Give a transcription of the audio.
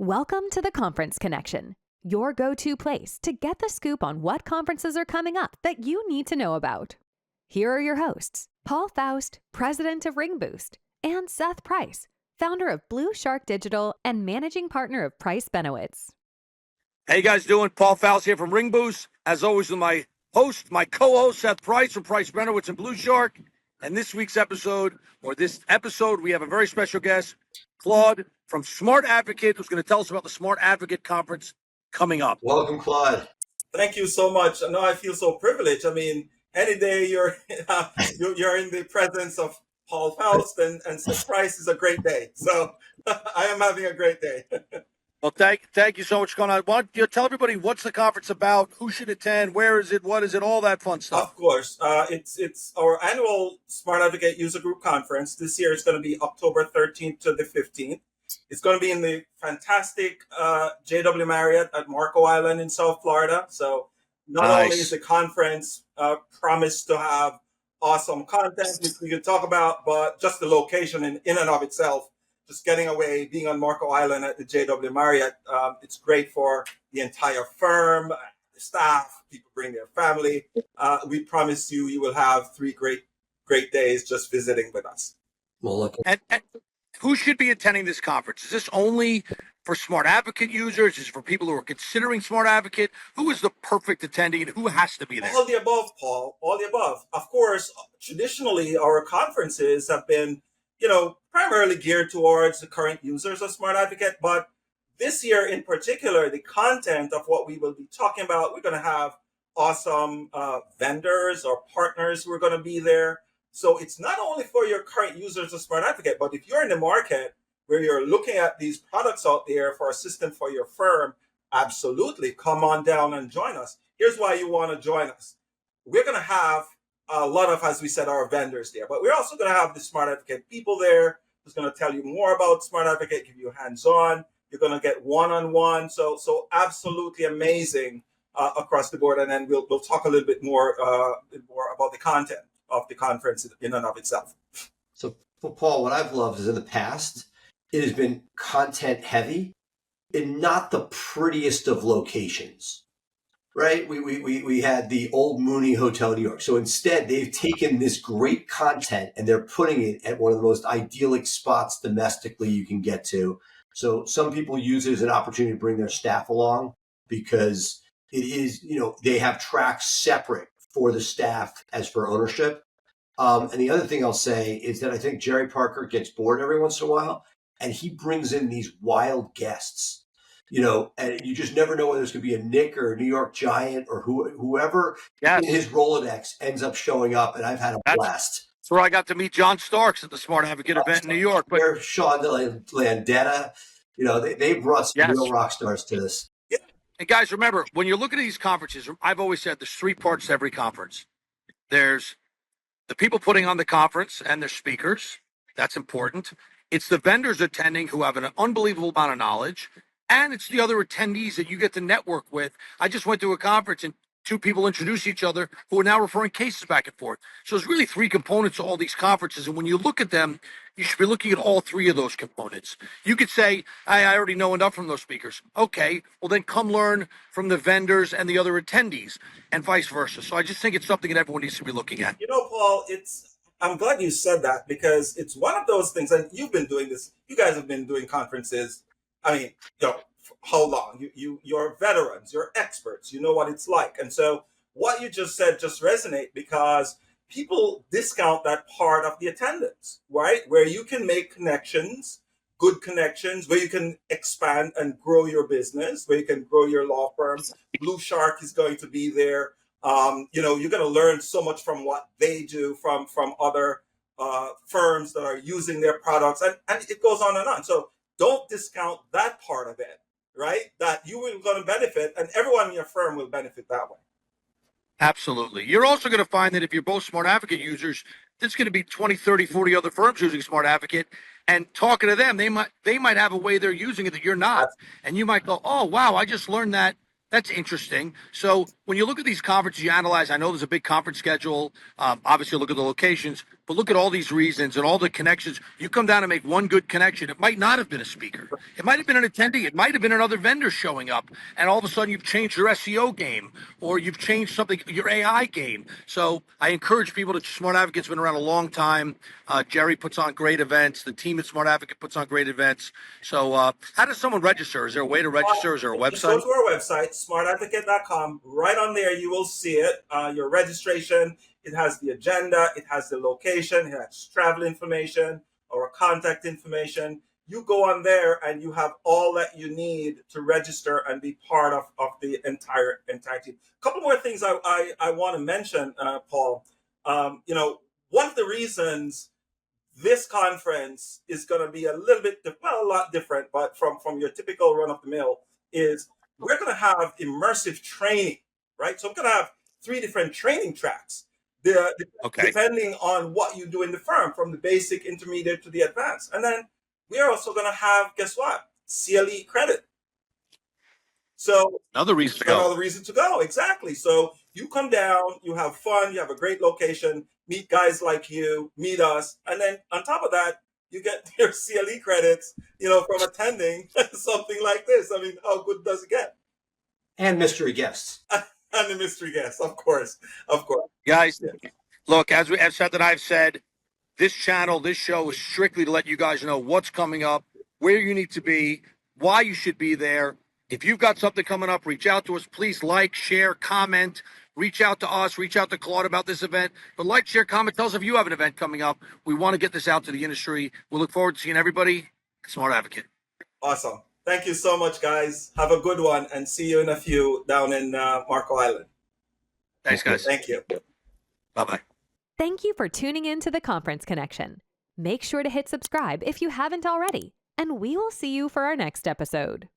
Welcome to the Conference Connection, your go-to place to get the scoop on what conferences are coming up that you need to know about. Here are your hosts, Paul Faust, president of RingBoost, and Seth Price, founder of BluShark Digital and managing partner of Price Benowitz. How you guys doing? Paul Faust here from RingBoost. As always, with my host, my co-host, Seth Price from Price Benowitz and BluShark. And this episode, we have a very special guest, Claude from SmartAdvocate, who's going to tell us about the SmartAdvocate Conference coming up. Welcome, Claude. Thank you so much. I know I feel so privileged. I mean, any day you're you're in the presence of Paul Faust and Seth Price is a great day. So I am having a great day. Well, thank you so much for coming on. Why don't you tell everybody what's the conference about, who should attend, where is it, what is it, all that fun stuff. Of course. It's our annual SmartAdvocate User Group Conference. This year it's going to be October 13th to the 15th. It's going to be in the fantastic JW Marriott at Marco Island in South Florida. So not only is the conference promised to have awesome content, which we can talk about, but just the location in and of itself, just getting away, being on Marco Island at the JW Marriott, it's great for the entire firm, the staff, people bring their family. We promise you will have 3 great days just visiting with us. Well, look. And who should be attending this conference? Is this only for SmartAdvocate users? Is it for people who are considering SmartAdvocate? Who is the perfect attendee and who has to be there? All the above, Paul. All the above. Of course, traditionally, our conferences have been, primarily geared towards the current users of SmartAdvocate. But this year in particular, the content of what we will be talking about, we're going to have awesome vendors or partners who are going to be there. So it's not only for your current users of SmartAdvocate, but if you're in the market where you're looking at these products out there for assistance for your firm, absolutely come on down and join us. Here's why you want to join us. We're going to have a lot of, as we said, our vendors there, but we're also going to have the SmartAdvocate people there who's going to tell you more about SmartAdvocate, give you hands-on. You're going to get one-on-one. So absolutely amazing across the board. And then we'll talk a little bit more about the content of the conference in and of itself. So, Paul, what I've loved is in the past, it has been content heavy and not the prettiest of locations, right? We had the old Mooney Hotel in New York. So instead, they've taken this great content and they're putting it at one of the most idyllic spots domestically you can get to. So some people use it as an opportunity to bring their staff along because it is, they have tracks separate for the staff as for ownership. And the other thing I'll say is that I think Jerry Parker gets bored every once in a while and he brings in these wild guests, and you just never know whether there's going to be a Knick or a New York Giant or whoever in his Rolodex ends up showing up. And I've had a blast. That's where I got to meet John Starks at the SmartAdvocate event in New York. But Sean Landetta, they brought some real rock stars to this. And guys, remember, when you're looking at these conferences, I've always said there's 3 parts to every conference. There's the people putting on the conference and their speakers. That's important. It's the vendors attending who have an unbelievable amount of knowledge. And it's the other attendees that you get to network with. I just went to a conference and 2 people introduced each other who are now referring cases back and forth. So there's really 3 components to all these conferences. And when you look at them, you should be looking at all 3 of those components. You could say, I already know enough from those speakers. Okay, well then come learn from the vendors and the other attendees and vice versa. So I just think it's something that everyone needs to be looking at. Paul, I'm glad you said that because it's one of those things, and you've been doing this. You guys have been doing conferences. I mean, how long? You're veterans, you're experts, you know what it's like. And so what you just said just resonate because people discount that part of the attendance, right? Where you can make connections, good connections, where you can expand and grow your business, where you can grow your law firm. BluShark is going to be there. You're going to learn so much from what they do from other firms that are using their products, and it goes on and on. So don't discount that part of it, right? That you will going to benefit, and everyone in your firm will benefit that way. Absolutely. You're also going to find that if you're both SmartAdvocate users, there's going to be 20, 30, 40 other firms using SmartAdvocate, and talking to them, they might have a way they're using it that you're not. And you might go, oh, wow, I just learned that. That's interesting. So when you look at these conferences, you analyze, I know there's a big conference schedule. Obviously, look at the locations, but But look at all these reasons and all the connections. You come down and make one good connection. It might not have been a speaker. It might have been an attendee. It might have been another vendor showing up. And all of a sudden you've changed your SEO game, or you've changed something, your AI game. So I encourage people to, Smart Advocate's been around a long time. Jerry puts on great events. The team at Smart Advocate puts on great events. So how does someone register? Is there a way to register? Is there a Just go website? to our website, smartadvocate.com. Right on there, you will see it. Your registration. It has the agenda. It has the location. It has travel information or contact information. You go on there and you have all that you need to register and be part of the entire team. A couple more things I want to mention, Paul. One of the reasons this conference is going to be a little bit, a lot different, but from your typical run of the mill, is we're going to have immersive training, right? So I'm going to have 3 different training tracks, depending on what you do in the firm, from the basic, intermediate to the advanced. And then we're also going to have, guess what? CLE credit. So Another reason to go. Another reason to go, exactly. So you come down, you have fun, you have a great location, meet guys like you, meet us, and then on top of that, you get your CLE credits, from attending something like this. I mean, how good does it get? And mystery guests. And the mystery guests, of course. Guys, look, as Seth and I have said, this channel, this show is strictly to let you guys know what's coming up, where you need to be, why you should be there. If you've got something coming up, reach out to us. Please like, share, comment. Reach out to us. Reach out to Claude about this event. But like, share, comment. Tell us if you have an event coming up. We want to get this out to the industry. We look forward to seeing everybody at Smart Advocate. Awesome. Thank you so much, guys. Have a good one, and see you in a few down in Marco Island. Thanks, guys. Thank you. Bye-bye. Thank you for tuning in to the Conference Connection. Make sure to hit subscribe if you haven't already, and we will see you for our next episode.